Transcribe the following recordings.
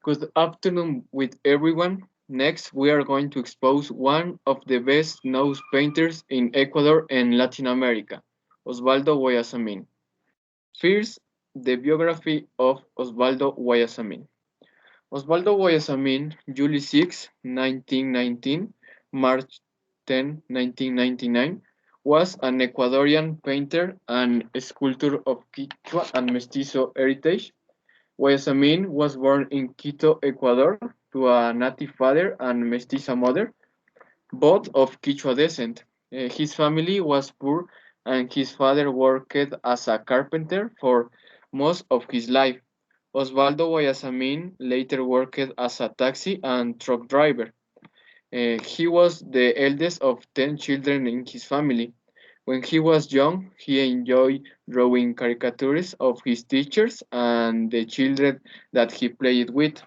Good afternoon with everyone. Next, we are going to expose one of the best known painters in Ecuador and Latin America, Osvaldo Guayasamín. First, the biography of Osvaldo Guayasamín. Osvaldo Guayasamín, July 6, 1919, March 10, 1999, was an Ecuadorian painter and sculptor of Quichua and Mestizo heritage. Guayasamín was born in Quito, Ecuador, to a native father and mestiza mother, both of Quichua descent. His family was poor and his father worked as a carpenter for most of his life. Osvaldo Guayasamín later worked as a taxi and truck driver. He was the eldest of 10 children in his family. When he was young, he enjoyed drawing caricatures of his teachers and the children that he played with.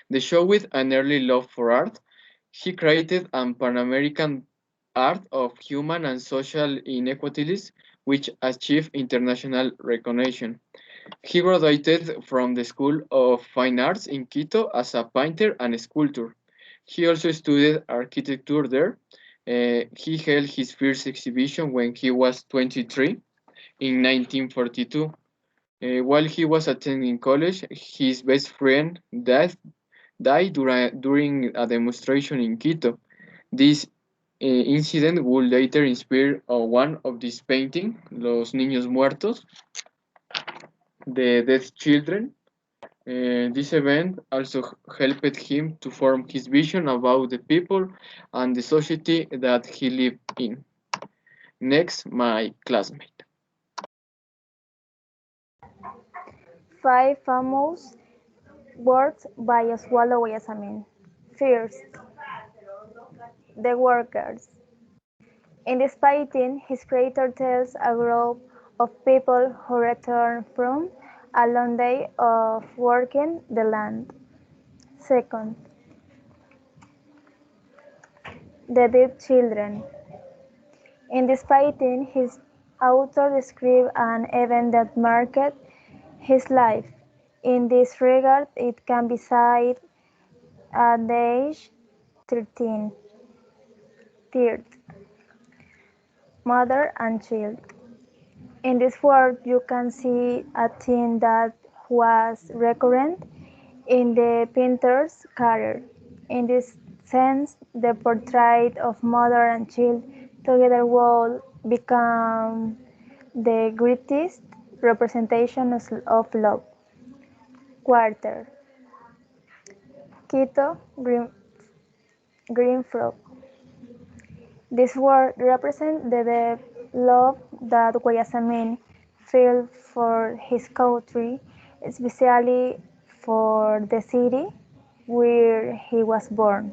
The show with an early love for art, he created a Pan-American art of human and social inequalities which achieved international recognition. He graduated from the School of Fine Arts in Quito as a painter and sculptor. He also studied architecture there. He held his first exhibition when he was 23 in 1942. While he was attending college, his best friend died during a demonstration in Quito. This incident would later inspire one of these paintings, Los Niños Muertos, the Dead Children. This event also helped him to form his vision about the people and the society that he lived in. Next, my classmate. Five famous works by Oswaldo Guayasamín. First, The Workers. In this painting, his creator tells a group of people who return from a long day of working the land. Second, The Dead Children. In this painting, his author describes an event that marked his life. In this regard, it can be said at the age 13. Third, Mother and Child. In this work, you can see a theme that was recurrent in the painter's career. In this sense, the portrait of mother and child together will become the greatest representation of love. Quarter, Quito Green Frog. This word represents the deep love that Guayasamín felt for his country, especially for the city where he was born.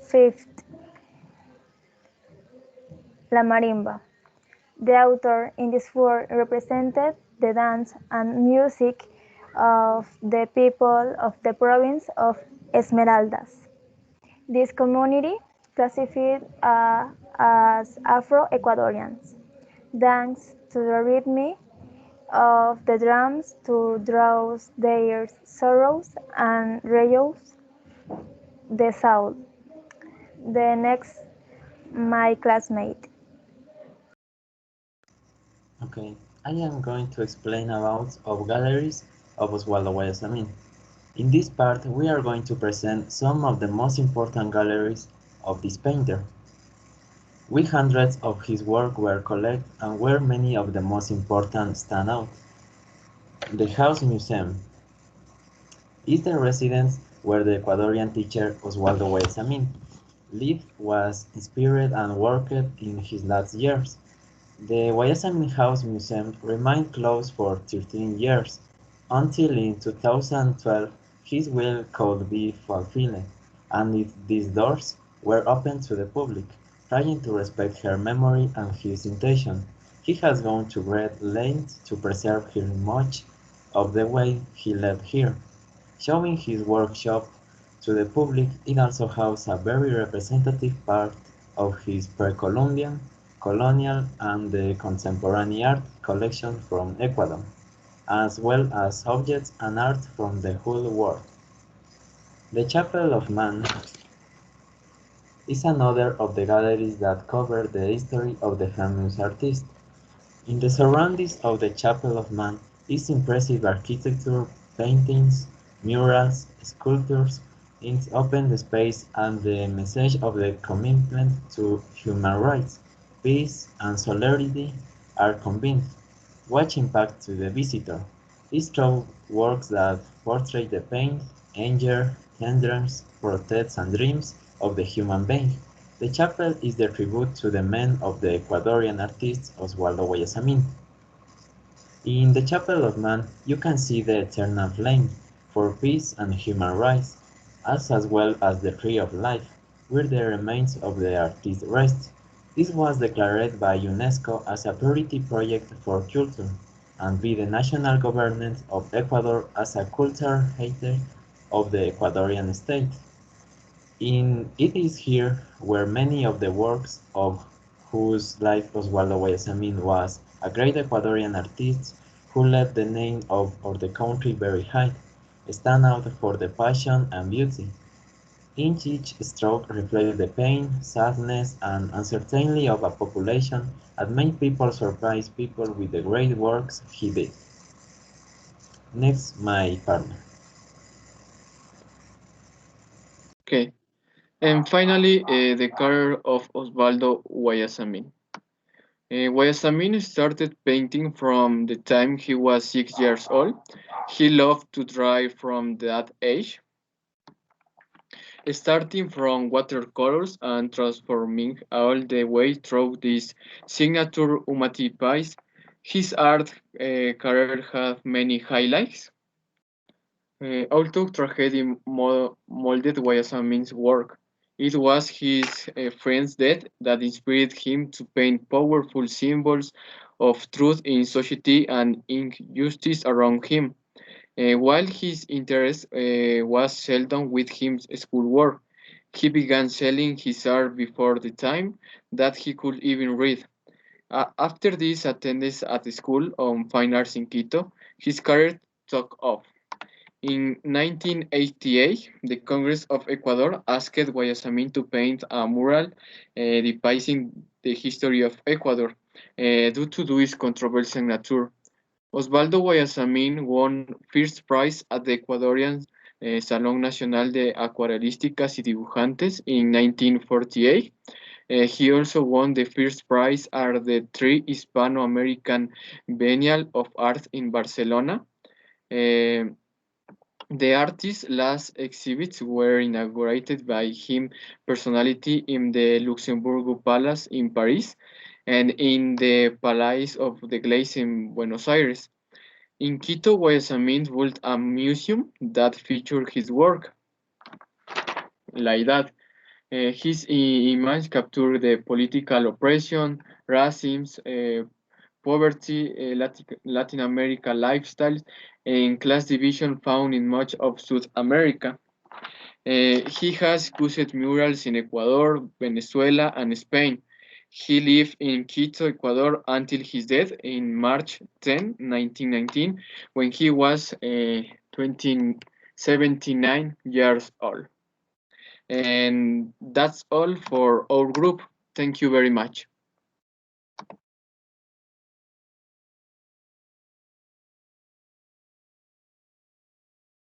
Fifth, La Marimba. The author in this work represented the dance and music of the people of the province of Esmeraldas. This community classified as Afro-Ecuadorians, thanks to the rhythm of the drums to draw their sorrows and rejoice the soul. The next, my classmate. Okay, I am going to explain about of galleries of Oswaldo Guayasamín. In this part, we are going to present some of the most important galleries of this painter. We hundreds of his work were collected and where many of the most important stand out. The House Museum is the residence where the Ecuadorian teacher Oswaldo Guayasamín lived, was inspired and worked in his last years. The Guayasamín House Museum remained closed for 13 years, until in 2012 his will could be fulfilled, and these doors were opened to the public, trying to respect her memory and his intention. He has gone to great lengths to preserve her much of the way he lived here. Showing his workshop to the public, it also has a very representative part of his pre-Columbian, colonial, and the contemporary art collection from Ecuador. as well as objects and art from the whole world. The Chapel of Man is another of the galleries that cover the history of the famous artist. In the surroundings of the Chapel of Man is impressive architecture, paintings, murals, sculptures, its open space and the message of the commitment to human rights, peace and solidarity are convinced. What impact to the visitor? It shows works that portray the pain, anger, tenderness, protests and dreams of the human being. The chapel is the tribute to the men of the Ecuadorian artist Oswaldo Guayasamín. In the Chapel of Man, you can see the eternal flame for peace and human rights, as well as the tree of life, where the remains of the artist rest. This was declared by UNESCO as a priority project for culture, and by the national government of Ecuador as a cultural heritage of the Ecuadorian state. It is here where many of the works of whose like Oswaldo Guayasamín was a great Ecuadorian artist who left the name of the country very high, stand out for the passion and beauty. Each stroke reflects the pain, sadness, and uncertainty of a population that made people surprise people with the great works he did. Next, my partner. Okay. And finally, the career of Osvaldo Guayasamín. Guayasamín started painting from the time he was 6 years old. He loved to draw from that age, starting from watercolors and transforming all the way through this signature Umati piece. His art career had many highlights. Although tragedy molded Guayasamín's work, it was his friend's death that inspired him to paint powerful symbols of truth in society and injustice around him. While his interest was seldom with his schoolwork, he began selling his art before the time that he could even read. After this attendance at the School of Fine Arts in Quito, his career took off. In 1988, the Congress of Ecuador asked Guayasamín to paint a mural depicting the history of Ecuador due to its controversial nature. Osvaldo Guayasamín won first prize at the Ecuadorian Salón Nacional de Acuarelísticas y Dibujantes in 1948. He also won the first prize at the Three Hispano-American Biennial of Art in Barcelona. The artist's last exhibits were inaugurated by him personally in the Luxembourg Palace in Paris and in the Palais of the Glaze in Buenos Aires. In Quito, Guayasamín built a museum that featured his work. Like that, his image captured the political oppression, racism, poverty, Latin America lifestyles, and class division found in much of South America. He has exposed murals in Ecuador, Venezuela, and Spain. He lived in Quito, Ecuador until his death in March 10, 1919, when he was 79 years old. And that's all for our group. Thank you very much.